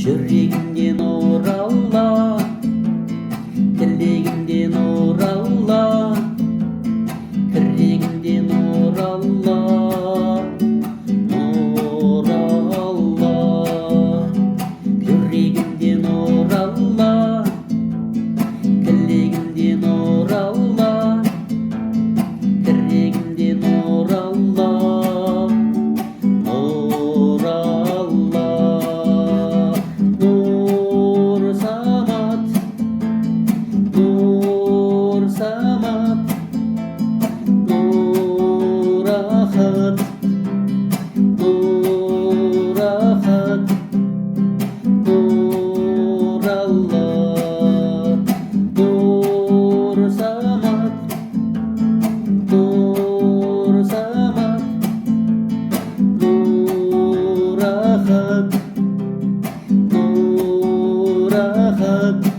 жүрегімде нұр Алла, тілегімде нұр Алла, тірегімде нұр Алла, нұр Алла. Жүрегімде нұр Алла, тілегімде нұр Алла, тірегімде нұр Алла, нұр Алла. Нур Самат, Нур Самат, Нур Ахад, Нур Ахад, Нур Алла. Нур Самат, Нур Самат, Нур Ахад, Нур Ахад.